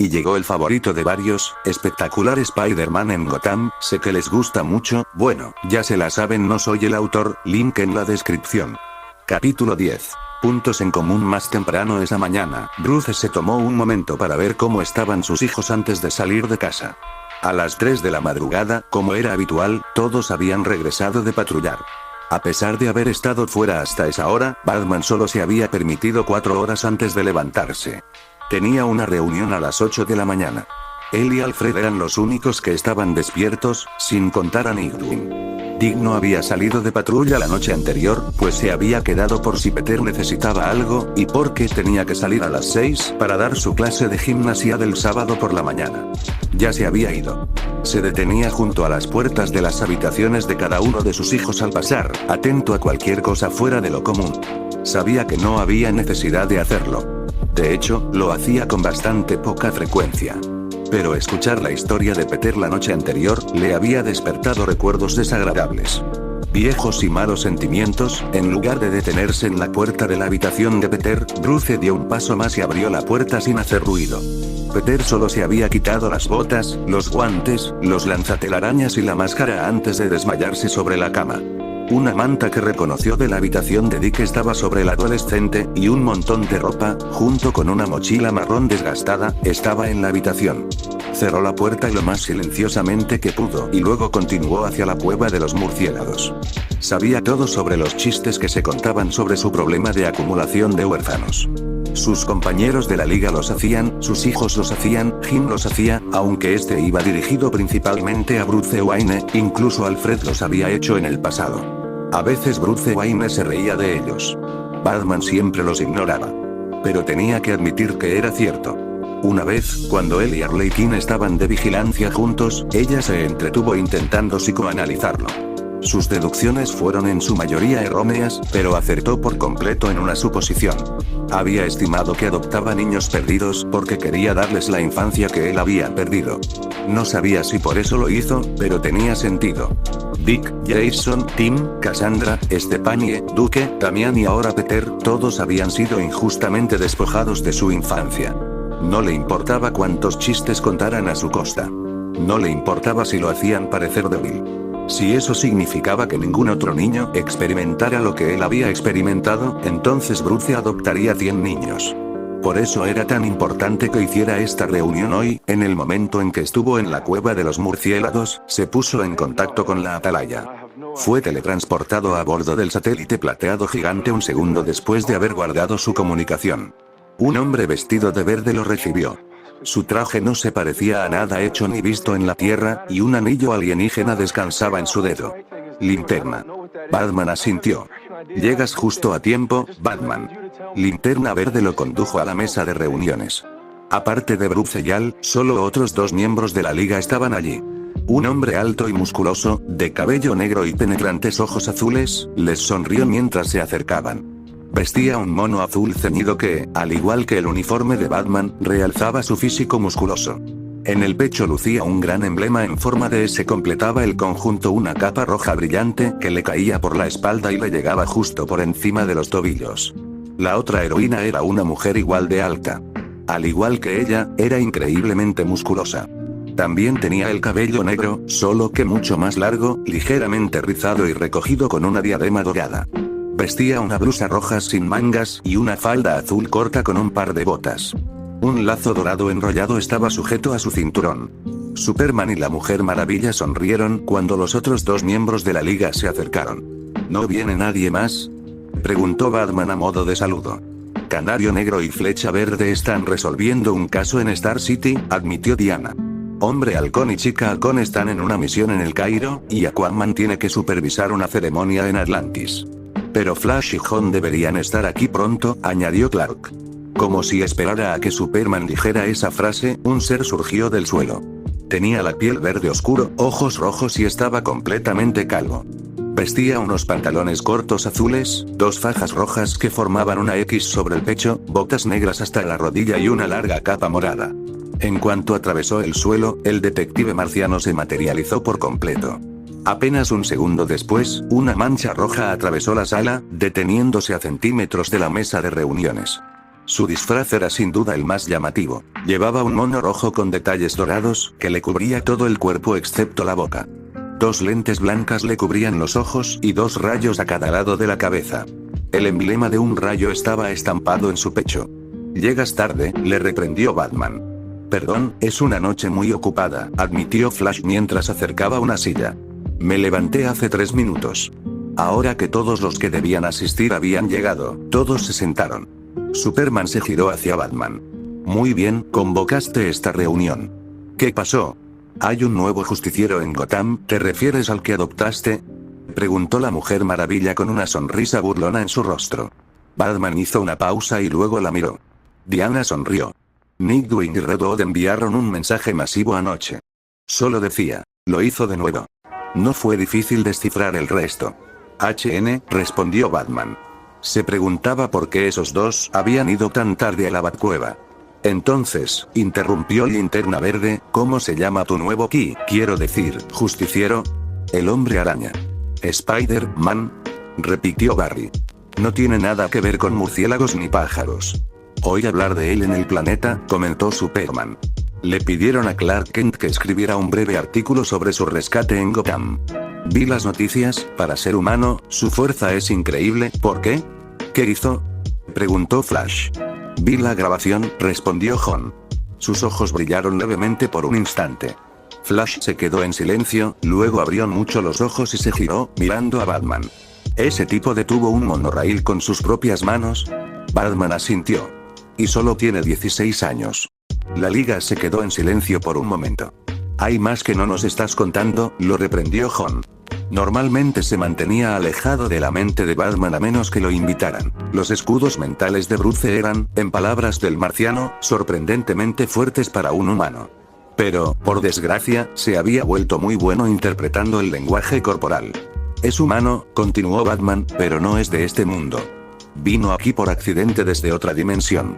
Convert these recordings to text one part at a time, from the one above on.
Y llegó el favorito de varios, espectacular Spider-Man en Gotham. Sé que les gusta mucho, bueno, ya se la saben, no soy el autor, link en la descripción. Capítulo 10. Puntos en común. Más temprano esa mañana, Bruce se tomó un momento para ver cómo estaban sus hijos antes de salir de casa. A las 3 de la madrugada, como era habitual, todos habían regresado de patrullar. A pesar de haber estado fuera hasta esa hora, Batman solo se había permitido 4 horas antes de levantarse. Tenía una reunión a las 8 de la mañana. Él y Alfred eran los únicos que estaban despiertos, sin contar a Nightwing. Dick no había salido de patrulla la noche anterior, pues se había quedado por si Peter necesitaba algo, y porque tenía que salir a las 6 para dar su clase de gimnasia del sábado por la mañana. Ya se había ido. Se detenía junto a las puertas de las habitaciones de cada uno de sus hijos al pasar, atento a cualquier cosa fuera de lo común. Sabía que no había necesidad de hacerlo. De hecho, lo hacía con bastante poca frecuencia. Pero escuchar la historia de Peter la noche anterior le había despertado recuerdos desagradables. Viejos y malos sentimientos. En lugar de detenerse en la puerta de la habitación de Peter, Bruce dio un paso más y abrió la puerta sin hacer ruido. Peter solo se había quitado las botas, los guantes, los lanzatelarañas y la máscara antes de desmayarse sobre la cama. Una manta que reconoció de la habitación de Dick estaba sobre el adolescente, y un montón de ropa, junto con una mochila marrón desgastada, estaba en la habitación. Cerró la puerta lo más silenciosamente que pudo y luego continuó hacia la cueva de los murciélagos. Sabía todo sobre los chistes que se contaban sobre su problema de acumulación de huérfanos. Sus compañeros de la liga los hacían, sus hijos los hacían, Jim los hacía, aunque este iba dirigido principalmente a Bruce Wayne, incluso Alfred los había hecho en el pasado. A veces Bruce Wayne se reía de ellos. Batman siempre los ignoraba. Pero tenía que admitir que era cierto. Una vez, cuando él y Harley Quinn estaban de vigilancia juntos, ella se entretuvo intentando psicoanalizarlo. Sus deducciones fueron en su mayoría erróneas, pero acertó por completo en una suposición. Había estimado que adoptaba niños perdidos porque quería darles la infancia que él había perdido. No sabía si por eso lo hizo, pero tenía sentido. Dick, Jason, Tim, Cassandra, Stephanie, Duke, Damian y ahora Peter, todos habían sido injustamente despojados de su infancia. No le importaba cuántos chistes contaran a su costa. No le importaba si lo hacían parecer débil. Si eso significaba que ningún otro niño experimentara lo que él había experimentado, entonces Bruce adoptaría 100 niños. Por eso era tan importante que hiciera esta reunión hoy. En el momento en que estuvo en la cueva de los murciélagos, se puso en contacto con la atalaya. Fue teletransportado a bordo del satélite plateado gigante un segundo después de haber guardado su comunicación. Un hombre vestido de verde lo recibió. Su traje no se parecía a nada hecho ni visto en la Tierra, y un anillo alienígena descansaba en su dedo. Linterna. Batman asintió. Llegas justo a tiempo, Batman. Linterna Verde lo condujo a la mesa de reuniones. Aparte de Bruce y Al, solo otros 2 miembros de la liga estaban allí. Un hombre alto y musculoso, de cabello negro y penetrantes ojos azules, les sonrió mientras se acercaban. Vestía un mono azul ceñido que, al igual que el uniforme de Batman, realzaba su físico musculoso. En el pecho lucía un gran emblema en forma de S. Completaba el conjunto una capa roja brillante que le caía por la espalda y le llegaba justo por encima de los tobillos. La otra heroína era una mujer igual de alta. Al igual que ella, era increíblemente musculosa. También tenía el cabello negro, solo que mucho más largo, ligeramente rizado y recogido con una diadema dorada. Vestía una blusa roja sin mangas y una falda azul corta con un par de botas. Un lazo dorado enrollado estaba sujeto a su cinturón. Superman y la Mujer Maravilla sonrieron cuando los otros 2 miembros de la liga se acercaron. ¿No viene nadie más?, preguntó Batman a modo de saludo. Canario Negro y Flecha Verde están resolviendo un caso en Star City, admitió Diana. Hombre Halcón y Chica Halcón están en una misión en el Cairo, y Aquaman tiene que supervisar una ceremonia en Atlantis. Pero Flash y John deberían estar aquí pronto, añadió Clark. Como si esperara a que Superman dijera esa frase, un ser surgió del suelo. Tenía la piel verde oscuro, ojos rojos y estaba completamente calvo. Vestía unos pantalones cortos azules, 2 fajas rojas que formaban una X sobre el pecho, botas negras hasta la rodilla y una larga capa morada. En cuanto atravesó el suelo, el detective marciano se materializó por completo. Apenas un segundo después, una mancha roja atravesó la sala, deteniéndose a centímetros de la mesa de reuniones. Su disfraz era sin duda el más llamativo. Llevaba un mono rojo con detalles dorados, que le cubría todo el cuerpo excepto la boca. 2 lentes blancas le cubrían los ojos y 2 rayos a cada lado de la cabeza. El emblema de un rayo estaba estampado en su pecho. «Llegas tarde», le reprendió Batman. «Perdón, es una noche muy ocupada», admitió Flash mientras acercaba una silla. «Me levanté hace 3 minutos». Ahora que todos los que debían asistir habían llegado, todos se sentaron. Superman se giró hacia Batman. «Muy bien, convocaste esta reunión. ¿Qué pasó? ¿Hay un nuevo justiciero en Gotham? ¿Te refieres al que adoptaste?», preguntó la Mujer Maravilla con una sonrisa burlona en su rostro. Batman hizo una pausa y luego la miró. Diana sonrió. Nightwing y Red Hood enviaron un mensaje masivo anoche. Solo decía, lo hizo de nuevo. No fue difícil descifrar el resto. HN, respondió Batman. Se preguntaba por qué esos dos habían ido tan tarde a la Batcueva. Entonces, interrumpió Linterna Verde, ¿cómo se llama tu nuevo quiero decir, justiciero? El Hombre Araña. Spider-Man, repitió Barry. No tiene nada que ver con murciélagos ni pájaros. Oí hablar de él en el planeta, comentó Superman. Le pidieron a Clark Kent que escribiera un breve artículo sobre su rescate en Gotham. Vi las noticias, para ser humano, su fuerza es increíble, ¿por qué? ¿Qué hizo?, preguntó Flash. Vi la grabación, respondió John. Sus ojos brillaron levemente por un instante. Flash se quedó en silencio, luego abrió mucho los ojos y se giró, mirando a Batman. ¿Ese tipo detuvo un monorraíl con sus propias manos? Batman asintió. Y solo tiene 16 años. La liga se quedó en silencio por un momento. Hay más que no nos estás contando, lo reprendió John. Normalmente se mantenía alejado de la mente de Batman a menos que lo invitaran. Los escudos mentales de Bruce eran, en palabras del marciano, sorprendentemente fuertes para un humano. Pero, por desgracia, se había vuelto muy bueno interpretando el lenguaje corporal. Es humano, continuó Batman, pero no es de este mundo. Vino aquí por accidente desde otra dimensión.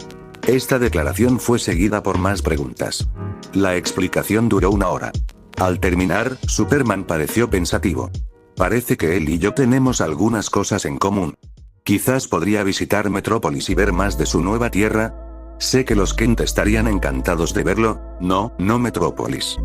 Esta declaración fue seguida por más preguntas. La explicación duró 1 hora. Al terminar, Superman pareció pensativo. Parece que él y yo tenemos algunas cosas en común. Quizás podría visitar Metrópolis y ver más de su nueva tierra. Sé que los Kent estarían encantados de verlo. No Metrópolis.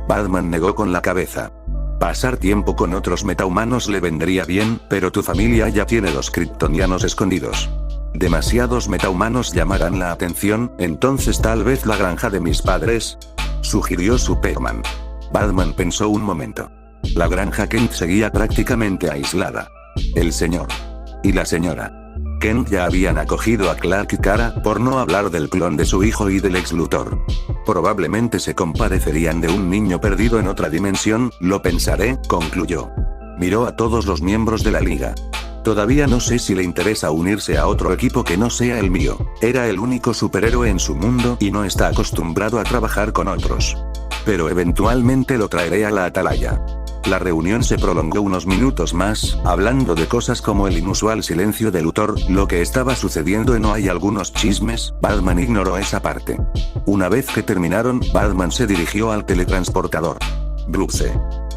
Batman negó con la cabeza. Pasar tiempo con otros metahumanos le vendría bien, pero tu familia ya tiene los kryptonianos escondidos. Demasiados metahumanos llamarán la atención, entonces tal vez la granja de mis padres, sugirió Superman. Batman pensó un momento. La granja Kent seguía prácticamente aislada. El señor y la señora Kent ya habían acogido a Clark y Kara, por no hablar del clon de su hijo y del ex Luthor. Probablemente se compadecerían de un niño perdido en otra dimensión, lo pensaré, concluyó. Miró a todos los miembros de la liga. Todavía no sé si le interesa unirse a otro equipo que no sea el mío. Era el único superhéroe en su mundo y no está acostumbrado a trabajar con otros. Pero eventualmente lo traeré a la atalaya. La reunión se prolongó unos minutos más, hablando de cosas como el inusual silencio de Luthor, lo que estaba sucediendo en No hay algunos chismes. Batman ignoró esa parte. Una vez que terminaron, Batman se dirigió al teletransportador. Bruce.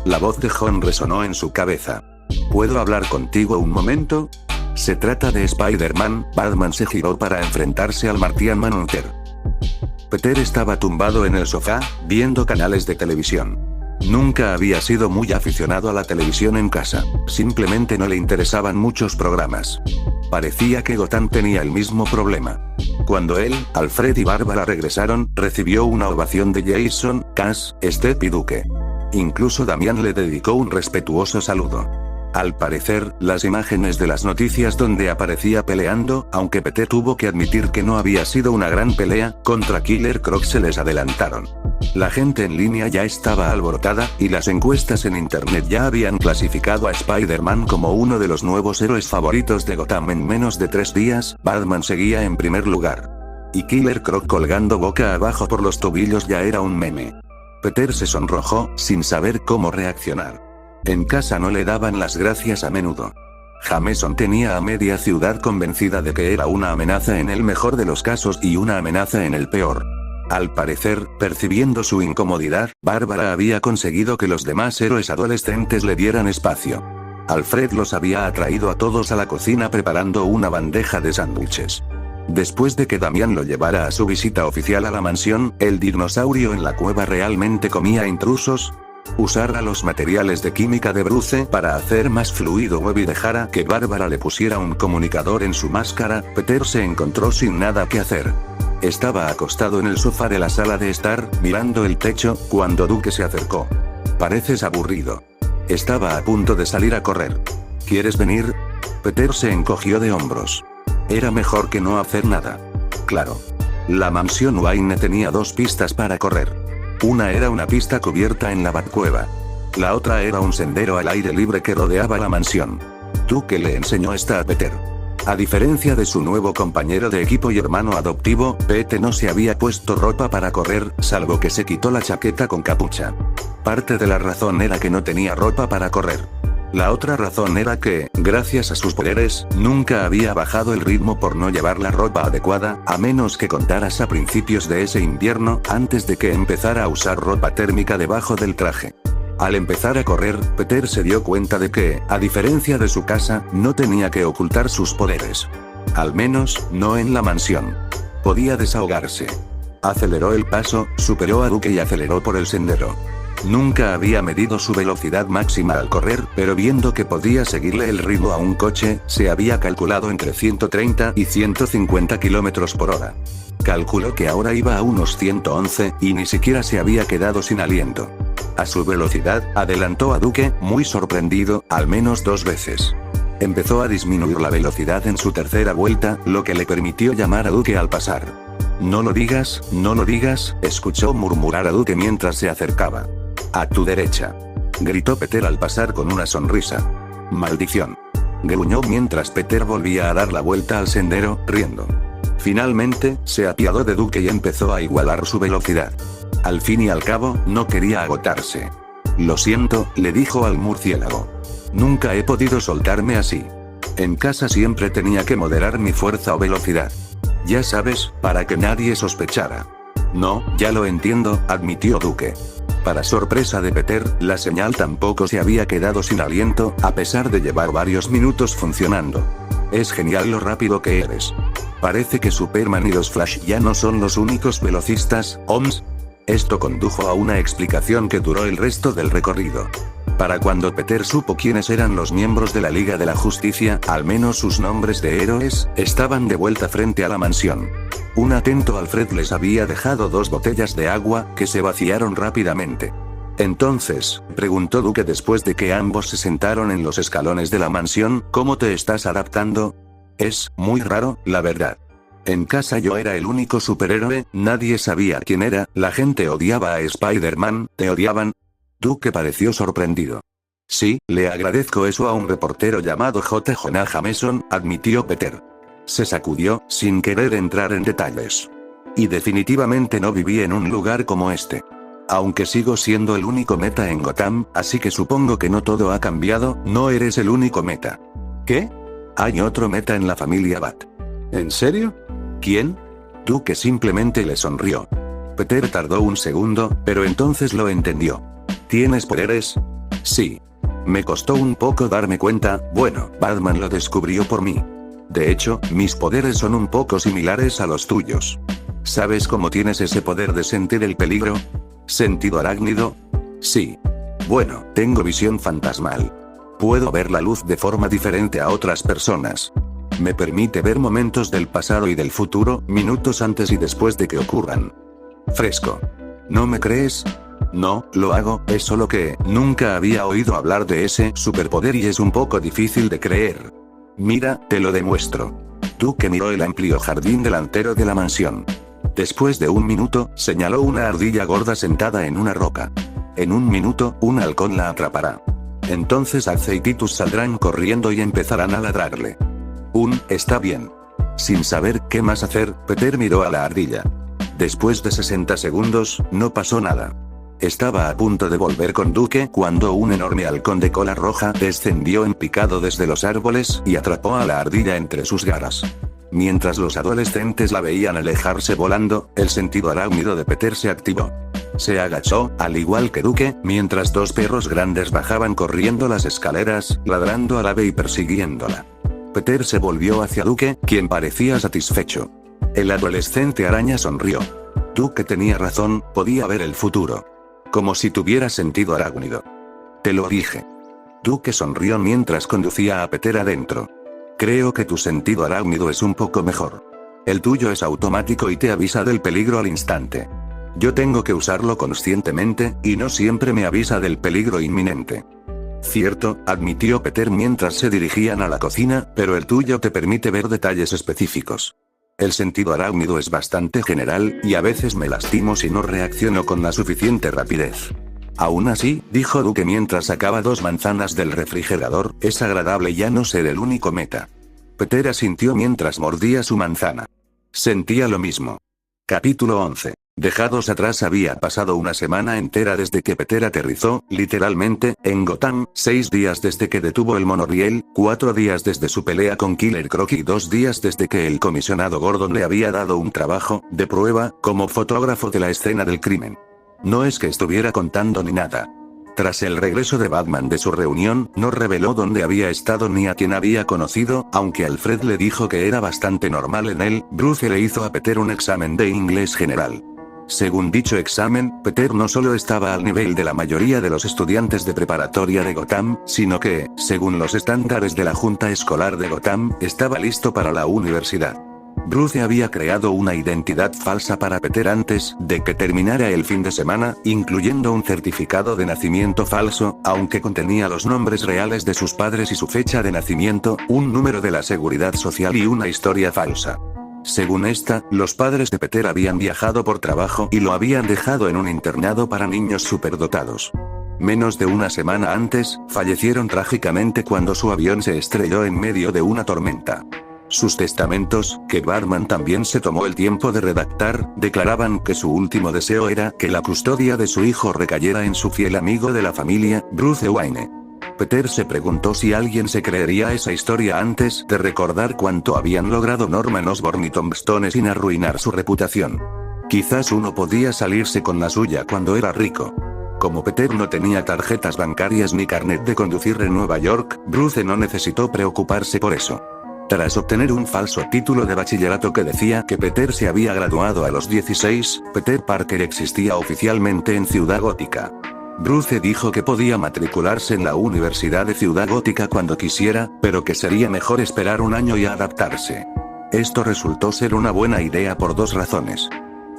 La voz de John resonó en su cabeza. ¿Puedo hablar contigo un momento? Se trata de Spider-Man. Batman se giró para enfrentarse al Martian Manhunter. Peter estaba tumbado en el sofá, viendo canales de televisión. Nunca había sido muy aficionado a la televisión en casa. Simplemente no le interesaban muchos programas. Parecía que Gotham tenía el mismo problema. Cuando él, Alfred y Bárbara regresaron, recibió una ovación de Jason, Cass, Step y Duke. Incluso Damian le dedicó un respetuoso saludo. Al parecer, las imágenes de las noticias donde aparecía peleando, aunque Peter tuvo que admitir que no había sido una gran pelea, contra Killer Croc se les adelantaron. La gente en línea ya estaba alborotada, y las encuestas en internet ya habían clasificado a Spider-Man como uno de los nuevos héroes favoritos de Gotham. En menos de 3 días, Batman seguía en primer lugar. Y Killer Croc colgando boca abajo por los tobillos ya era un meme. Peter se sonrojó, sin saber cómo reaccionar. En casa no le daban las gracias a menudo. Jameson tenía a media ciudad convencida de que era una amenaza en el mejor de los casos y una amenaza en el peor. Al parecer, percibiendo su incomodidad, Bárbara había conseguido que los demás héroes adolescentes le dieran espacio. Alfred los había atraído a todos a la cocina preparando una bandeja de sándwiches. Después de que Damián lo llevara a su visita oficial a la mansión, ¿el dinosaurio en la cueva realmente comía intrusos? Usara los materiales de química de Bruce para hacer más fluido web y dejara que Bárbara le pusiera un comunicador en su máscara. Peter se encontró sin nada que hacer. Estaba acostado en el sofá de la sala de estar, mirando el techo, cuando Duke se acercó. Pareces aburrido. Estaba a punto de salir a correr. ¿Quieres venir? Peter se encogió de hombros. Era mejor que no hacer nada. Claro. La mansión Wayne tenía dos pistas para correr. Una era una pista cubierta en la Batcueva. La otra era un sendero al aire libre que rodeaba la mansión. Duke le enseñó esta a Peter. A diferencia de su nuevo compañero de equipo y hermano adoptivo, Pete no se había puesto ropa para correr, salvo que se quitó la chaqueta con capucha. Parte de la razón era que no tenía ropa para correr. La otra razón era que, gracias a sus poderes, nunca había bajado el ritmo por no llevar la ropa adecuada, a menos que contaras a principios de ese invierno, antes de que empezara a usar ropa térmica debajo del traje. Al empezar a correr, Peter se dio cuenta de que, a diferencia de su casa, no tenía que ocultar sus poderes. Al menos, no en la mansión. Podía desahogarse. Aceleró el paso, superó a Duke y aceleró por el sendero. Nunca había medido su velocidad máxima al correr, pero viendo que podía seguirle el ritmo a un coche, se había calculado entre 130 y 150 km por hora. Calculó que ahora iba a unos 111, y ni siquiera se había quedado sin aliento. A su velocidad, adelantó a Duke, muy sorprendido, al menos 2 veces. Empezó a disminuir la velocidad en su tercera vuelta, lo que le permitió llamar a Duke al pasar. No lo digas, escuchó murmurar a Duke mientras se acercaba. A tu derecha. Gritó Peter al pasar con una sonrisa. Maldición. Gruñó mientras Peter volvía a dar la vuelta al sendero, riendo. Finalmente, se apiadó de Duke y empezó a igualar su velocidad. Al fin y al cabo, no quería agotarse. Lo siento, le dijo al murciélago. Nunca he podido soltarme así. En casa siempre tenía que moderar mi fuerza o velocidad. Ya sabes, para que nadie sospechara. No, ya lo entiendo, admitió Duke. Para sorpresa de Peter, la señal tampoco se había quedado sin aliento, a pesar de llevar varios minutos funcionando. Es genial lo rápido que eres. Parece que Superman y los Flash ya no son los únicos velocistas, ¿Oms? Esto condujo a una explicación que duró el resto del recorrido. Para cuando Peter supo quiénes eran los miembros de la Liga de la Justicia, al menos sus nombres de héroes, estaban de vuelta frente a la mansión. Un atento Alfred les había dejado 2 botellas de agua, que se vaciaron rápidamente. Entonces, preguntó Duke después de que ambos se sentaron en los escalones de la mansión, ¿cómo te estás adaptando? Es muy raro, la verdad. En casa yo era el único superhéroe, nadie sabía quién era, la gente odiaba a Spider-Man, ¿te odiaban? Duke pareció sorprendido. Sí, le agradezco eso a un reportero llamado J. Jonah Jameson, admitió Peter. Se sacudió, sin querer entrar en detalles. Y definitivamente no viví en un lugar como este. Aunque sigo siendo el único meta en Gotham, así que supongo que no todo ha cambiado, no eres el único meta. ¿Qué? Hay otro meta en la familia Bat. ¿En serio? ¿Quién? Duke simplemente le sonrió. Peter tardó un segundo, pero entonces lo entendió. ¿Tienes poderes? Sí. Me costó un poco darme cuenta, bueno, Batman lo descubrió por mí. De hecho, mis poderes son un poco similares a los tuyos. ¿Sabes cómo tienes ese poder de sentir el peligro? ¿Sentido arácnido? Sí. Bueno, tengo visión fantasmal. Puedo ver la luz de forma diferente a otras personas. Me permite ver momentos del pasado y del futuro, minutos antes y después de que ocurran. Fresco. ¿No me crees? No, lo hago, es solo que, nunca había oído hablar de ese superpoder y es un poco difícil de creer. Mira, te lo demuestro. Duke miró el amplio jardín delantero de la mansión. Después de un minuto, señaló una ardilla gorda sentada en una roca. En un minuto, un halcón la atrapará. Entonces Ace y Titus saldrán corriendo y empezarán a ladrarle. Está bien. Sin saber qué más hacer, Peter miró a la ardilla. Después de 60 segundos, no pasó nada. Estaba a punto de volver con Duke cuando un enorme halcón de cola roja descendió en picado desde los árboles y atrapó a la ardilla entre sus garras. Mientras los adolescentes la veían alejarse volando, el sentido arácnido de Peter se activó. Se agachó, al igual que Duke, mientras 2 perros grandes bajaban corriendo las escaleras, ladrando al ave y persiguiéndola. Peter se volvió hacia Duke, quien parecía satisfecho. El adolescente araña sonrió. Duke tenía razón, podía ver el futuro. Como si tuviera sentido arácnido. Te lo dije. Duke sonrió mientras conducía a Peter adentro. Creo que tu sentido arácnido es un poco mejor. El tuyo es automático y te avisa del peligro al instante. Yo tengo que usarlo conscientemente, y no siempre me avisa del peligro inminente. Cierto, admitió Peter mientras se dirigían a la cocina, pero el tuyo te permite ver detalles específicos. El sentido arácnido es bastante general, y a veces me lastimo si no reacciono con la suficiente rapidez. Aún así, dijo Duke mientras sacaba 2 manzanas del refrigerador, es agradable ya no ser el único meta. Peter asintió mientras mordía su manzana. Sentía lo mismo. Capítulo 11. Dejados atrás había pasado una semana entera desde que Peter aterrizó, literalmente, en Gotham, 6 días desde que detuvo el monorriel, 4 días desde su pelea con Killer Croc y 2 días desde que el comisionado Gordon le había dado un trabajo, de prueba, como fotógrafo de la escena del crimen. No es que estuviera contando ni nada. Tras el regreso de Batman de su reunión, no reveló dónde había estado ni a quién había conocido, aunque Alfred le dijo que era bastante normal en él. Bruce le hizo a Peter un examen de inglés general. Según dicho examen, Peter no solo estaba al nivel de la mayoría de los estudiantes de preparatoria de Gotham, sino que, según los estándares de la Junta Escolar de Gotham, estaba listo para la universidad. Bruce había creado una identidad falsa para Peter antes de que terminara el fin de semana, incluyendo un certificado de nacimiento falso, aunque contenía los nombres reales de sus padres y su fecha de nacimiento, un número de la seguridad social y una historia falsa. Según esta, los padres de Peter habían viajado por trabajo y lo habían dejado en un internado para niños superdotados. Menos de una semana antes, fallecieron trágicamente cuando su avión se estrelló en medio de una tormenta. Sus testamentos, que Batman también se tomó el tiempo de redactar, declaraban que su último deseo era que la custodia de su hijo recayera en su fiel amigo de la familia, Bruce Wayne. Peter se preguntó si alguien se creería esa historia antes de recordar cuánto habían logrado Norman Osborn y Tom Stone sin arruinar su reputación. Quizás uno podía salirse con la suya cuando era rico. Como Peter no tenía tarjetas bancarias ni carnet de conducir en Nueva York, Bruce no necesitó preocuparse por eso. Tras obtener un falso título de bachillerato que decía que Peter se había graduado a los 16, Peter Parker existía oficialmente en Ciudad Gótica. Bruce dijo que podía matricularse en la Universidad de Ciudad Gótica cuando quisiera, pero que sería mejor esperar un año y adaptarse. Esto resultó ser una buena idea por 2 razones.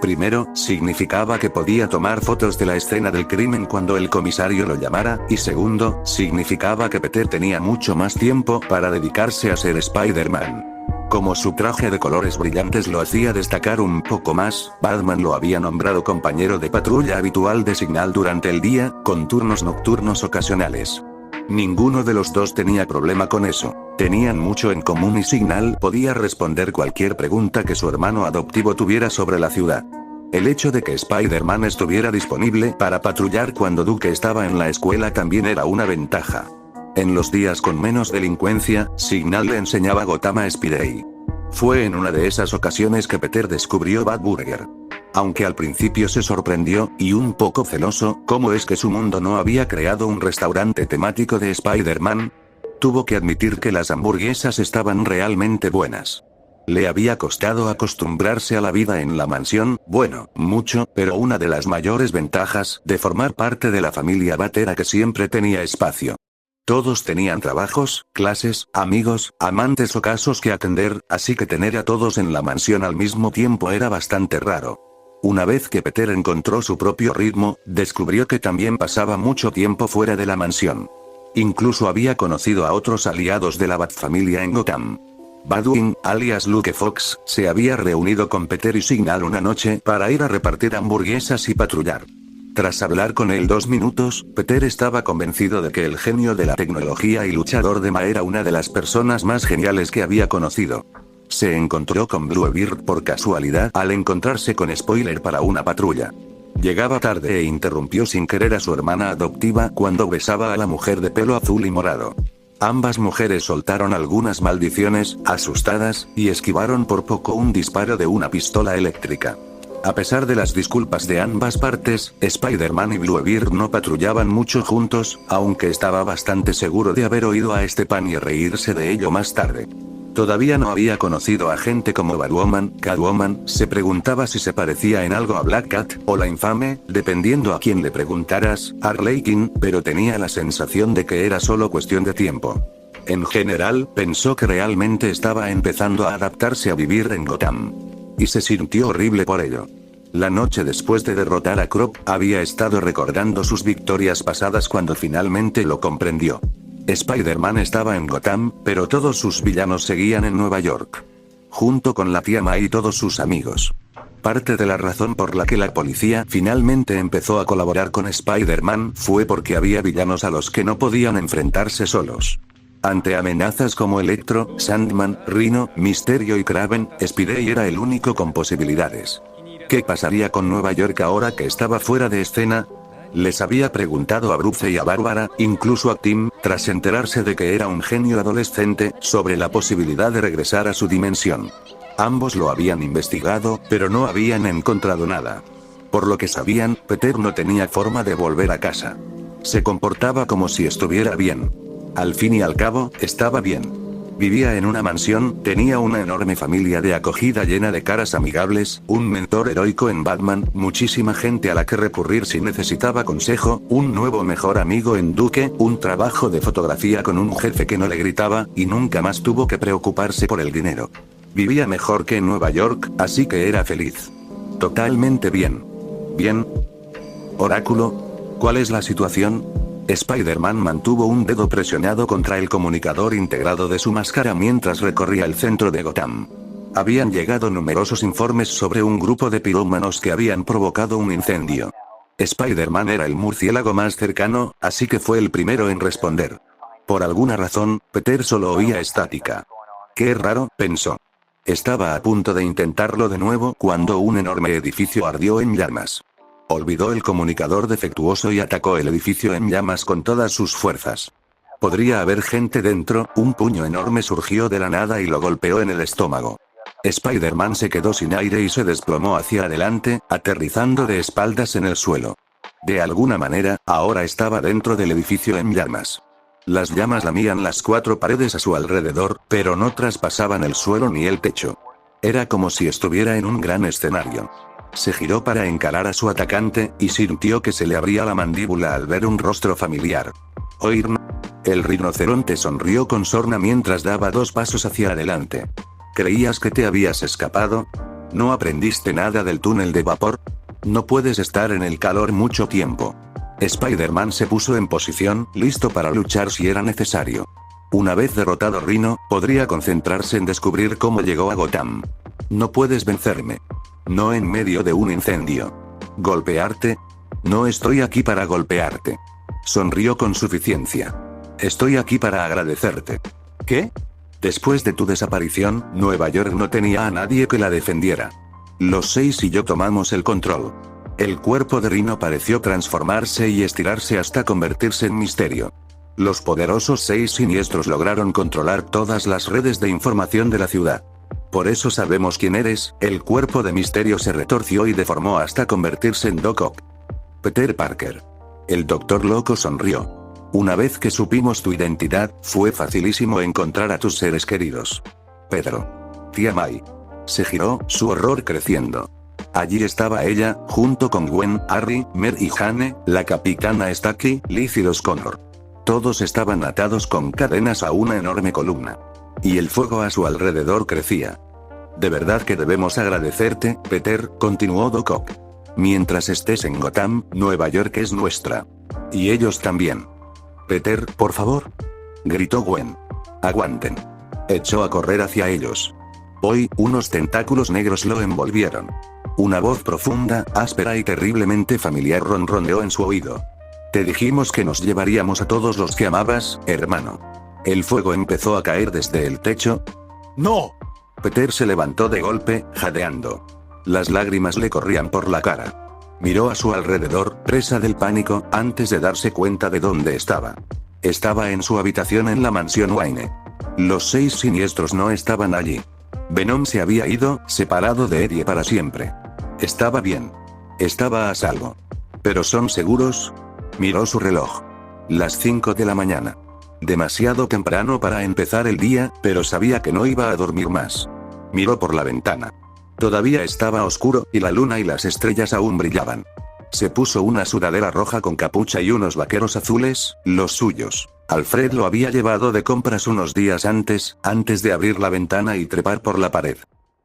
Primero, significaba que podía tomar fotos de la escena del crimen cuando el comisario lo llamara, y segundo, significaba que Peter tenía mucho más tiempo para dedicarse a ser Spider-Man. Como su traje de colores brillantes lo hacía destacar un poco más, Batman lo había nombrado compañero de patrulla habitual de Signal durante el día, con turnos nocturnos ocasionales. Ninguno de los dos tenía problema con eso. Tenían mucho en común y Signal podía responder cualquier pregunta que su hermano adoptivo tuviera sobre la ciudad. El hecho de que Spider-Man estuviera disponible para patrullar cuando Duke estaba en la escuela también era una ventaja. En los días con menos delincuencia, Signal le enseñaba Gotham a Spidey. Fue en una de esas ocasiones que Peter descubrió Batburger. Aunque al principio se sorprendió, y un poco celoso, cómo es que su mundo no había creado un restaurante temático de Spider-Man, tuvo que admitir que las hamburguesas estaban realmente buenas. Le había costado acostumbrarse a la vida en la mansión, bueno, mucho, pero una de las mayores ventajas de formar parte de la familia Bat era que siempre tenía espacio. Todos tenían trabajos, clases, amigos, amantes o casos que atender, así que tener a todos en la mansión al mismo tiempo era bastante raro. Una vez que Peter encontró su propio ritmo, descubrió que también pasaba mucho tiempo fuera de la mansión. Incluso había conocido a otros aliados de la Batfamilia en Gotham. Batwing, alias Luke Fox, se había reunido con Peter y Signal una noche para ir a repartir hamburguesas y patrullar. Tras hablar con él 2 minutos, Peter estaba convencido de que el genio de la tecnología y luchador de Ma era una de las personas más geniales que había conocido. Se encontró con Bluebeard por casualidad al encontrarse con Spoiler para una patrulla. Llegaba tarde e interrumpió sin querer a su hermana adoptiva cuando besaba a la mujer de pelo azul y morado. Ambas mujeres soltaron algunas maldiciones, asustadas, y esquivaron por poco un disparo de una pistola eléctrica. A pesar de las disculpas de ambas partes, Spider-Man y Bluebeard no patrullaban mucho juntos, aunque estaba bastante seguro de haber oído a Stepan y reírse de ello más tarde. Todavía no había conocido a gente como Batwoman. Catwoman se preguntaba si se parecía en algo a Black Cat, o la infame, dependiendo a quién le preguntaras, Harley Quinn, pero tenía la sensación de que era solo cuestión de tiempo. En general, pensó que realmente estaba empezando a adaptarse a vivir en Gotham. Y se sintió horrible por ello. La noche después de derrotar a Croc, había estado recordando sus victorias pasadas cuando finalmente lo comprendió. Spider-Man estaba en Gotham, pero todos sus villanos seguían en Nueva York. Junto con la tía May y todos sus amigos. Parte de la razón por la que la policía finalmente empezó a colaborar con Spider-Man fue porque había villanos a los que no podían enfrentarse solos. Ante amenazas como Electro, Sandman, Rhino, Mysterio y Kraven, Spidey era el único con posibilidades. ¿Qué pasaría con Nueva York ahora que estaba fuera de escena? Les había preguntado a Bruce y a Bárbara, incluso a Tim, tras enterarse de que era un genio adolescente, sobre la posibilidad de regresar a su dimensión. Ambos lo habían investigado, pero no habían encontrado nada. Por lo que sabían, Peter no tenía forma de volver a casa. Se comportaba como si estuviera bien. Al fin y al cabo, estaba bien. Vivía en una mansión, tenía una enorme familia de acogida llena de caras amigables, un mentor heroico en Batman, muchísima gente a la que recurrir si necesitaba consejo, un nuevo mejor amigo en Duke, un trabajo de fotografía con un jefe que no le gritaba, y nunca más tuvo que preocuparse por el dinero. Vivía mejor que en Nueva York, así que era feliz. Totalmente bien. ¿Bien? Oráculo, ¿cuál es la situación? Spider-Man mantuvo un dedo presionado contra el comunicador integrado de su máscara mientras recorría el centro de Gotham. Habían llegado numerosos informes sobre un grupo de pirómanos que habían provocado un incendio. Spider-Man era el murciélago más cercano, así que fue el primero en responder. Por alguna razón, Peter solo oía estática. Qué raro, pensó. Estaba a punto de intentarlo de nuevo cuando un enorme edificio ardió en llamas. Olvidó el comunicador defectuoso y atacó el edificio en llamas con todas sus fuerzas. Podría haber gente dentro, un puño enorme surgió de la nada y lo golpeó en el estómago. Spider-Man se quedó sin aire y se desplomó hacia adelante, aterrizando de espaldas en el suelo. De alguna manera, ahora estaba dentro del edificio en llamas. Las llamas lamían las cuatro paredes a su alrededor, pero no traspasaban el suelo ni el techo. Era como si estuviera en un gran escenario. Se giró para encarar a su atacante, y sintió que se le abría la mandíbula al ver un rostro familiar. Oír. El rinoceronte sonrió con sorna mientras daba 2 pasos hacia adelante. ¿Creías que te habías escapado? ¿No aprendiste nada del túnel de vapor? No puedes estar en el calor mucho tiempo. Spider-Man se puso en posición, listo para luchar si era necesario. Una vez derrotado Rhino, podría concentrarse en descubrir cómo llegó a Gotham. No puedes vencerme. No en medio de un incendio. ¿Golpearte? No estoy aquí para golpearte. Sonrió con suficiencia. Estoy aquí para agradecerte. ¿Qué? Después de tu desaparición, Nueva York no tenía a nadie que la defendiera. Los 6 y yo tomamos el control. El cuerpo de Rhino pareció transformarse y estirarse hasta convertirse en Mysterio. Los poderosos 6 siniestros lograron controlar todas las redes de información de la ciudad. Por eso sabemos quién eres. El cuerpo de Mysterio se retorció y deformó hasta convertirse en Doc Ock. Peter Parker. El Doctor Loco sonrió. Una vez que supimos tu identidad, fue facilísimo encontrar a tus seres queridos. Pedro. Tía May. Se giró, su horror creciendo. Allí estaba ella, junto con Gwen, Harry, Mer y Jane, la capitana Stacy, Liz y los Connor. Todos estaban atados con cadenas a una enorme columna. Y el fuego a su alrededor crecía. De verdad que debemos agradecerte, Peter, continuó Doc Ock. Mientras estés en Gotham, Nueva York es nuestra. Y ellos también. Peter, por favor. Gritó Gwen. Aguanten. Echó a correr hacia ellos. Hoy, unos tentáculos negros lo envolvieron. Una voz profunda, áspera y terriblemente familiar ronroneó en su oído. Te dijimos que nos llevaríamos a todos los que amabas, hermano. El fuego empezó a caer desde el techo. ¡No! Peter se levantó de golpe, jadeando. Las lágrimas le corrían por la cara. Miró a su alrededor, presa del pánico, antes de darse cuenta de dónde estaba. Estaba en su habitación en la mansión Wayne. Los 6 siniestros no estaban allí. Venom se había ido, separado de Eddie para siempre. Estaba bien. Estaba a salvo. ¿Pero son seguros? Miró su reloj. Las 5 de la mañana. Demasiado temprano para empezar el día, pero sabía que no iba a dormir más. Miró por la ventana. Todavía estaba oscuro, y la luna y las estrellas aún brillaban. Se puso una sudadera roja con capucha y unos vaqueros azules, los suyos. Alfred lo había llevado de compras unos días antes de abrir la ventana y trepar por la pared.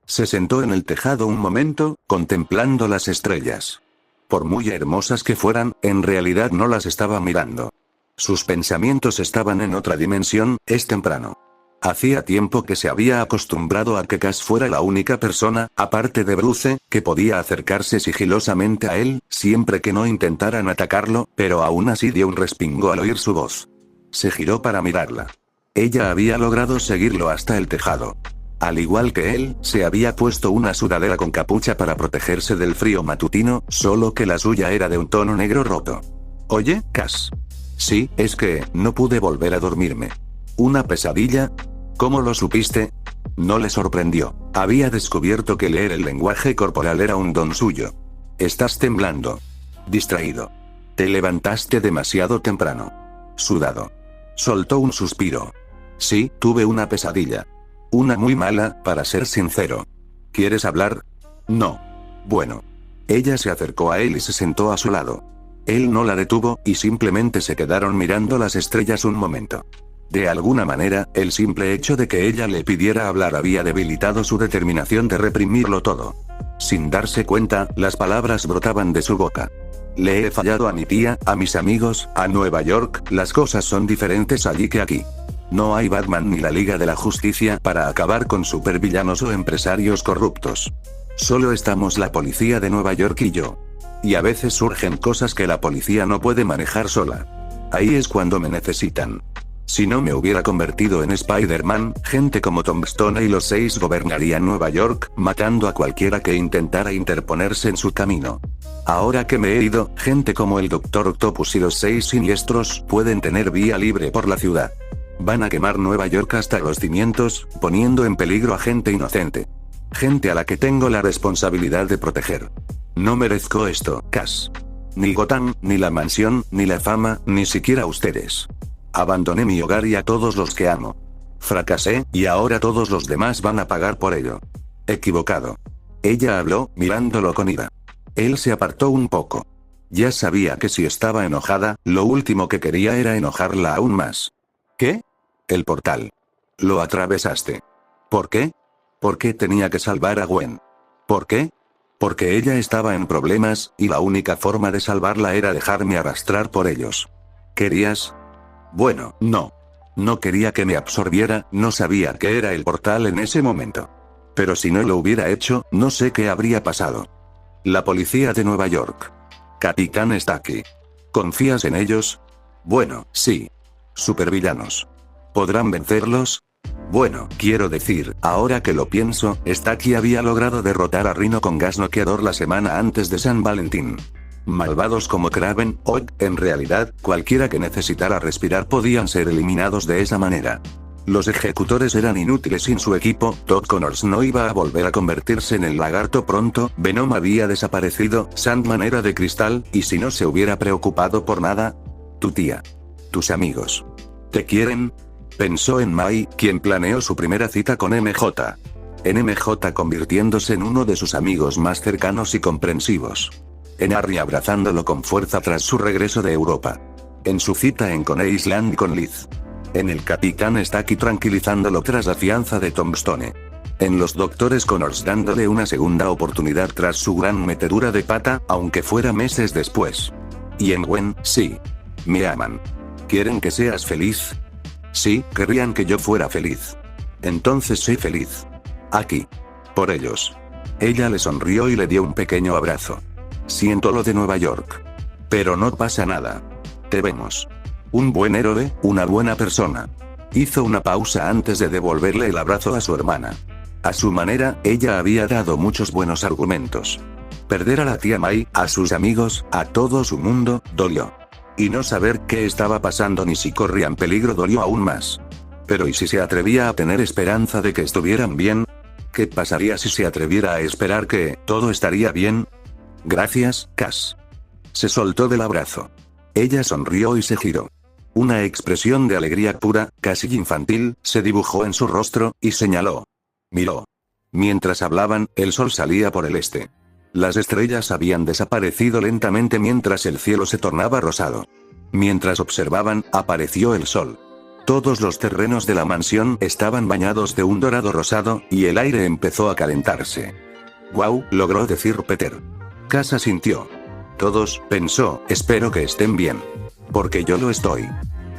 Se sentó en el tejado un momento, contemplando las estrellas. Por muy hermosas que fueran, en realidad no las estaba mirando. Sus pensamientos estaban en otra dimensión. Es temprano. Hacía tiempo que se había acostumbrado a que Cass fuera la única persona, aparte de Bruce, que podía acercarse sigilosamente a él, siempre que no intentaran atacarlo, pero aún así dio un respingo al oír su voz. Se giró para mirarla. Ella había logrado seguirlo hasta el tejado. Al igual que él, se había puesto una sudadera con capucha para protegerse del frío matutino, solo que la suya era de un tono negro roto. «Oye, Cass». «Sí, es que, no pude volver a dormirme». «¿Una pesadilla? ¿Cómo lo supiste?» No le sorprendió. Había descubierto que leer el lenguaje corporal era un don suyo. «Estás temblando. Distraído. Te levantaste demasiado temprano. Sudado». Soltó un suspiro. «Sí, tuve una pesadilla. Una muy mala, para ser sincero». «¿Quieres hablar?» «No». «Bueno». Ella se acercó a él y se sentó a su lado. Él no la detuvo, y simplemente se quedaron mirando las estrellas un momento. De alguna manera, el simple hecho de que ella le pidiera hablar había debilitado su determinación de reprimirlo todo. Sin darse cuenta, las palabras brotaban de su boca. «Le he fallado a mi tía, a mis amigos, a Nueva York, las cosas son diferentes allí que aquí. No hay Batman ni la Liga de la Justicia para acabar con supervillanos o empresarios corruptos. Solo estamos la policía de Nueva York y yo. Y a veces surgen cosas que la policía no puede manejar sola. Ahí es cuando me necesitan. Si no me hubiera convertido en Spider-Man, gente como Tombstone y los 6 gobernarían Nueva York, matando a cualquiera que intentara interponerse en su camino. Ahora que me he ido, gente como el Dr. Octopus y los 6 siniestros pueden tener vía libre por la ciudad. Van a quemar Nueva York hasta los cimientos, poniendo en peligro a gente inocente. Gente a la que tengo la responsabilidad de proteger. No merezco esto, Cass. Ni Gotham, ni la mansión, ni la fama, ni siquiera ustedes. Abandoné mi hogar y a todos los que amo. Fracasé, y ahora todos los demás van a pagar por ello. Equivocado». Ella habló, mirándolo con ira. Él se apartó un poco. Ya sabía que si estaba enojada, lo último que quería era enojarla aún más. «¿Qué?» «El portal. Lo atravesaste». «¿Por qué?» «¿Por qué tenía que salvar a Gwen?» «¿Por qué?» «Porque ella estaba en problemas, y la única forma de salvarla era dejarme arrastrar por ellos». «¿Querías?» «Bueno, no. No quería que me absorbiera, no sabía que era el portal en ese momento. Pero si no lo hubiera hecho, no sé qué habría pasado». «La policía de Nueva York. Capitán está aquí. ¿Confías en ellos?» «Bueno, sí. Supervillanos. ¿Podrán vencerlos?» «Bueno, quiero decir, ahora que lo pienso, Stacky había logrado derrotar a Rhino con gas noqueador la semana antes de San Valentín. Malvados como Kraven, Odd, en realidad, cualquiera que necesitara respirar podían ser eliminados de esa manera. Los ejecutores eran inútiles sin su equipo, Todd Connors no iba a volver a convertirse en el lagarto pronto, Venom había desaparecido, Sandman era de cristal, y si no se hubiera preocupado por nada... Tu tía. Tus amigos. ¿Te quieren?». Pensó en Mai, quien planeó su primera cita con MJ. En MJ convirtiéndose en uno de sus amigos más cercanos y comprensivos. En Harry abrazándolo con fuerza tras su regreso de Europa. En su cita en Coney Island con Liz. En el Capitán Stacky tranquilizándolo tras la fianza de Tombstone. En los doctores Connors dándole una segunda oportunidad tras su gran metedura de pata, aunque fuera meses después. Y en Gwen, sí. Me aman. ¿Quieren que seas feliz? Sí, querrían que yo fuera feliz. Entonces soy feliz. Aquí. Por ellos. Ella le sonrió y le dio un pequeño abrazo. Siento lo de Nueva York. Pero no pasa nada. Te vemos. Un buen héroe, una buena persona. Hizo una pausa antes de devolverle el abrazo a su hermana. A su manera, ella había dado muchos buenos argumentos. Perder a la tía Mai, a sus amigos, a todo su mundo, dolió. Y no saber qué estaba pasando ni si corrían peligro dolió aún más. Pero ¿y si se atrevía a tener esperanza de que estuvieran bien? ¿Qué pasaría si se atreviera a esperar que todo estaría bien? «Gracias, Cass». Se soltó del abrazo. Ella sonrió y se giró. Una expresión de alegría pura, casi infantil, se dibujó en su rostro, y señaló. Miró. Mientras hablaban, el sol salía por el este. Las estrellas habían desaparecido lentamente mientras el cielo se tornaba rosado. Mientras observaban, apareció el sol. Todos los terrenos de la mansión estaban bañados de un dorado rosado, y el aire empezó a calentarse. «Guau», logró decir Peter. Cass asintió. Todos, pensó, espero que estén bien. Porque yo lo estoy.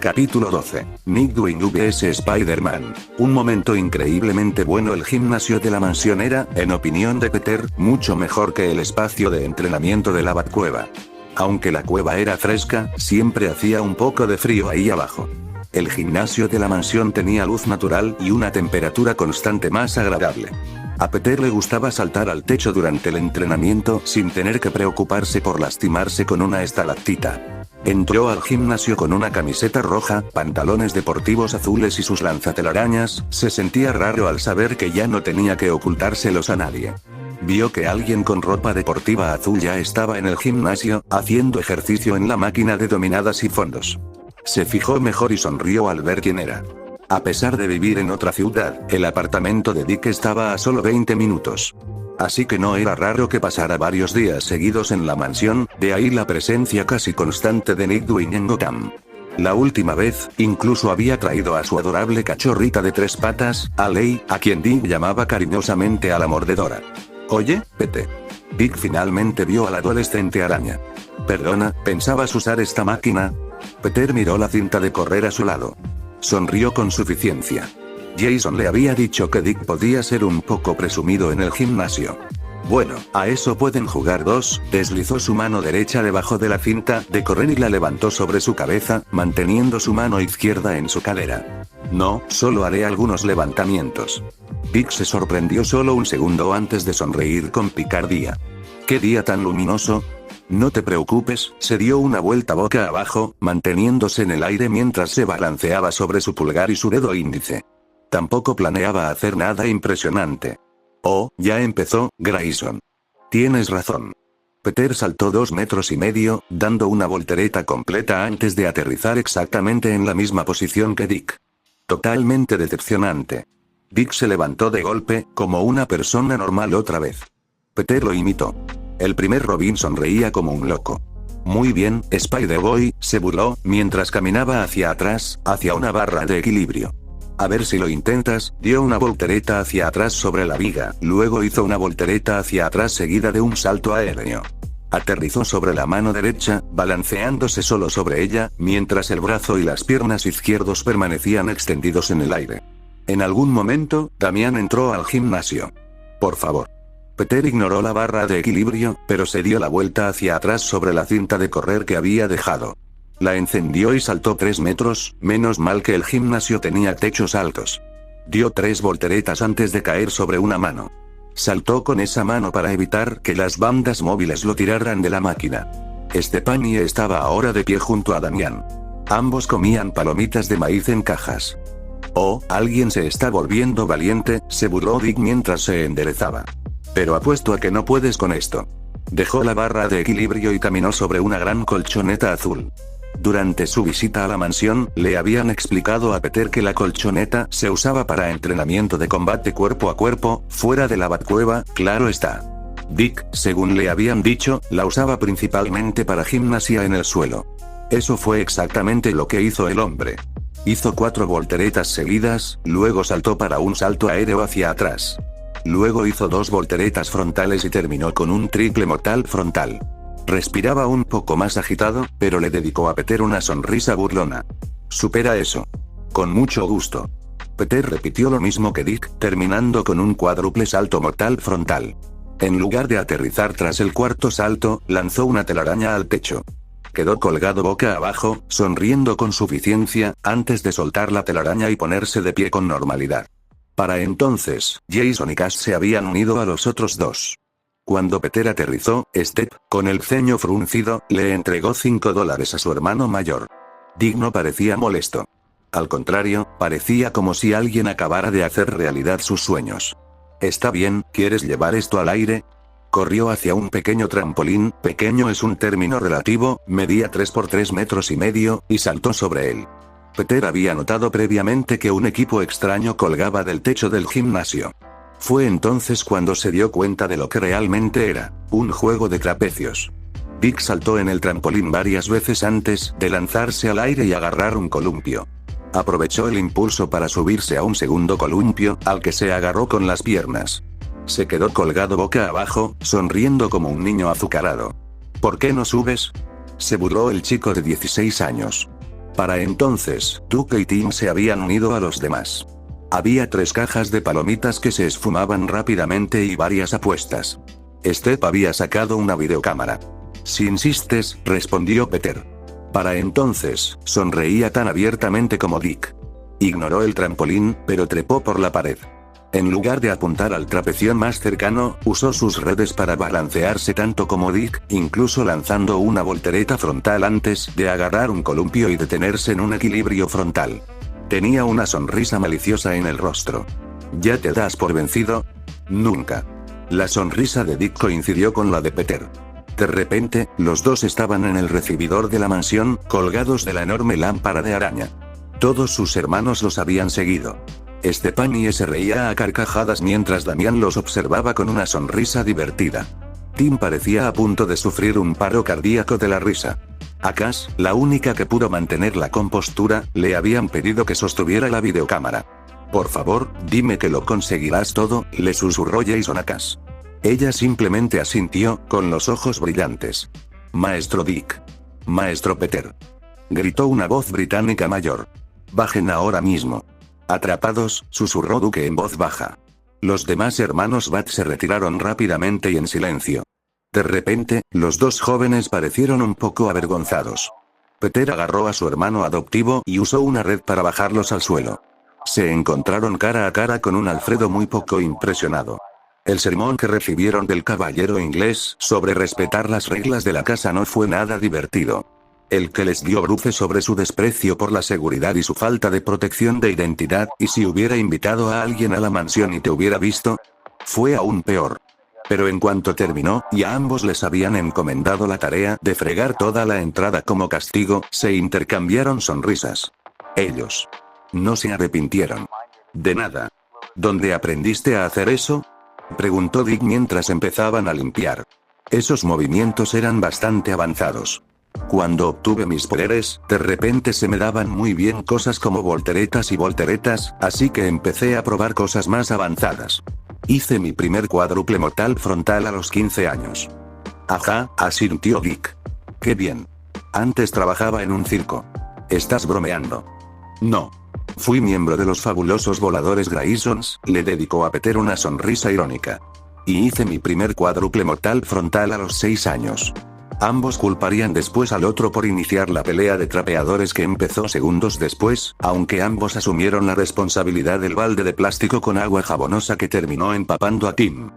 Capítulo 12. Nightwing vs Spider-Man. Un momento increíblemente bueno. El gimnasio de la mansión era, en opinión de Peter, mucho mejor que el espacio de entrenamiento de la Batcueva. Aunque la cueva era fresca, siempre hacía un poco de frío ahí abajo. El gimnasio de la mansión tenía luz natural y una temperatura constante más agradable. A Peter le gustaba saltar al techo durante el entrenamiento sin tener que preocuparse por lastimarse con una estalactita. Entró al gimnasio con una camiseta roja, pantalones deportivos azules y sus lanzatelarañas. Se sentía raro al saber que ya no tenía que ocultárselos a nadie. Vio que alguien con ropa deportiva azul ya estaba en el gimnasio, haciendo ejercicio en la máquina de dominadas y fondos. Se fijó mejor y sonrió al ver quién era. A pesar de vivir en otra ciudad, el apartamento de Dick estaba a solo 20 minutos. Así que no era raro que pasara varios días seguidos en la mansión, de ahí la presencia casi constante de Nightwing en Gotham. La última vez, incluso había traído a su adorable cachorrita de 3 patas, a Lei, a quien Dick llamaba cariñosamente a la mordedora. Oye, Pete. Dick finalmente vio al adolescente araña. Perdona, ¿pensabas usar esta máquina? Peter miró la cinta de correr a su lado. Sonrió con suficiencia. Jason le había dicho que Dick podía ser un poco presumido en el gimnasio. Bueno, a eso pueden jugar dos. Deslizó su mano derecha debajo de la cinta de correr y la levantó sobre su cabeza, manteniendo su mano izquierda en su cadera. No, solo haré algunos levantamientos. Dick se sorprendió solo un segundo antes de sonreír con picardía. ¿Qué día tan luminoso? No te preocupes, se dio una vuelta boca abajo, manteniéndose en el aire mientras se balanceaba sobre su pulgar y su dedo índice. Tampoco planeaba hacer nada impresionante. Oh, ya empezó, Grayson. Tienes razón. Peter saltó 2,5 metros, dando una voltereta completa antes de aterrizar exactamente en la misma posición que Dick. Totalmente decepcionante. Dick se levantó de golpe, como una persona normal otra vez. Peter lo imitó. El primer Robin sonreía como un loco. Muy bien, Spider-Boy, se burló, mientras caminaba hacia atrás, hacia una barra de equilibrio. A ver si lo intentas. Dio una voltereta hacia atrás sobre la viga, luego hizo una voltereta hacia atrás seguida de un salto aéreo. Aterrizó sobre la mano derecha, balanceándose solo sobre ella, mientras el brazo y las piernas izquierdos permanecían extendidos en el aire. En algún momento, Damián entró al gimnasio. Por favor. Peter ignoró la barra de equilibrio, pero se dio la vuelta hacia atrás sobre la cinta de correr que había dejado. La encendió y saltó 3 metros, menos mal que el gimnasio tenía techos altos. Dio 3 volteretas antes de caer sobre una mano. Saltó con esa mano para evitar que las bandas móviles lo tiraran de la máquina. Stepanie estaba ahora de pie junto a Damián. Ambos comían palomitas de maíz en cajas. Oh, alguien se está volviendo valiente, se burló Dick mientras se enderezaba. Pero apuesto a que no puedes con esto. Dejó la barra de equilibrio y caminó sobre una gran colchoneta azul. Durante su visita a la mansión, le habían explicado a Peter que la colchoneta se usaba para entrenamiento de combate cuerpo a cuerpo, fuera de la Batcueva, claro está. Dick, según le habían dicho, la usaba principalmente para gimnasia en el suelo. Eso fue exactamente lo que hizo el hombre. Hizo 4 volteretas seguidas, luego saltó para un salto aéreo hacia atrás. Luego hizo 2 volteretas frontales y terminó con un triple mortal frontal. Respiraba un poco más agitado, pero le dedicó a Peter una sonrisa burlona. Supera eso. Con mucho gusto. Peter repitió lo mismo que Dick, terminando con un cuádruple salto mortal frontal. En lugar de aterrizar tras el cuarto salto, lanzó una telaraña al techo. Quedó colgado boca abajo, sonriendo con suficiencia, antes de soltar la telaraña y ponerse de pie con normalidad. Para entonces, Jason y Cass se habían unido a los otros dos. Cuando Peter aterrizó, Step, con el ceño fruncido, le entregó $5 a su hermano mayor. Dick no parecía molesto. Al contrario, parecía como si alguien acabara de hacer realidad sus sueños. Está bien, ¿quieres llevar esto al aire? Corrió hacia un pequeño trampolín, pequeño es un término relativo, medía 3 por 3,5 metros, y saltó sobre él. Peter había notado previamente que un equipo extraño colgaba del techo del gimnasio. Fue entonces cuando se dio cuenta de lo que realmente era, un juego de trapecios. Dick saltó en el trampolín varias veces antes de lanzarse al aire y agarrar un columpio. Aprovechó el impulso para subirse a un segundo columpio, al que se agarró con las piernas. Se quedó colgado boca abajo, sonriendo como un niño azucarado. ¿Por qué no subes?, se burló el chico de 16 años. Para entonces, Tuck y Tim se habían unido a los demás. Había 3 cajas de palomitas que se esfumaban rápidamente y varias apuestas. Steph había sacado una videocámara. Si insistes, respondió Peter. Para entonces, sonreía tan abiertamente como Dick. Ignoró el trampolín, pero trepó por la pared. En lugar de apuntar al trapecio más cercano, usó sus redes para balancearse tanto como Dick, incluso lanzando una voltereta frontal antes de agarrar un columpio y detenerse en un equilibrio frontal. Tenía una sonrisa maliciosa en el rostro. ¿Ya te das por vencido? Nunca. La sonrisa de Dick coincidió con la de Peter. De repente, los dos estaban en el recibidor de la mansión, colgados de la enorme lámpara de araña. Todos sus hermanos los habían seguido. Stephanie se reía a carcajadas mientras Damian los observaba con una sonrisa divertida. Tim parecía a punto de sufrir un paro cardíaco de la risa. A Cass, la única que pudo mantener la compostura, le habían pedido que sostuviera la videocámara. Por favor, dime que lo conseguirás todo, le susurró Jason a Cass. Ella simplemente asintió, con los ojos brillantes. Maestro Dick. Maestro Peter. Gritó una voz británica mayor. Bajen ahora mismo. Atrapados, susurró Duke en voz baja. Los demás hermanos Bat se retiraron rápidamente y en silencio. De repente, los dos jóvenes parecieron un poco avergonzados. Peter agarró a su hermano adoptivo y usó una red para bajarlos al suelo. Se encontraron cara a cara con un Alfredo muy poco impresionado. El sermón que recibieron del caballero inglés sobre respetar las reglas de la casa no fue nada divertido. El que les dio bruces sobre su desprecio por la seguridad y su falta de protección de identidad, y si hubiera invitado a alguien a la mansión y te hubiera visto, fue aún peor. Pero en cuanto terminó, y a ambos les habían encomendado la tarea de fregar toda la entrada como castigo, se intercambiaron sonrisas. Ellos no se arrepintieron. De nada. ¿Dónde aprendiste a hacer eso?, preguntó Dick mientras empezaban a limpiar. Esos movimientos eran bastante avanzados. Cuando obtuve mis poderes, de repente se me daban muy bien cosas como volteretas y volteretas, así que empecé a probar cosas más avanzadas. Hice mi primer cuádruple mortal frontal a los 15 años. Ajá, asintió Dick. Qué bien. Antes trabajaba en un circo. ¿Estás bromeando? No. Fui miembro de los fabulosos voladores Graysons, le dedicó a Peter una sonrisa irónica. Y hice mi primer cuádruple mortal frontal a los 6 años. Ambos culparían después al otro por iniciar la pelea de trapeadores que empezó segundos después, aunque ambos asumieron la responsabilidad del balde de plástico con agua jabonosa que terminó empapando a Tim.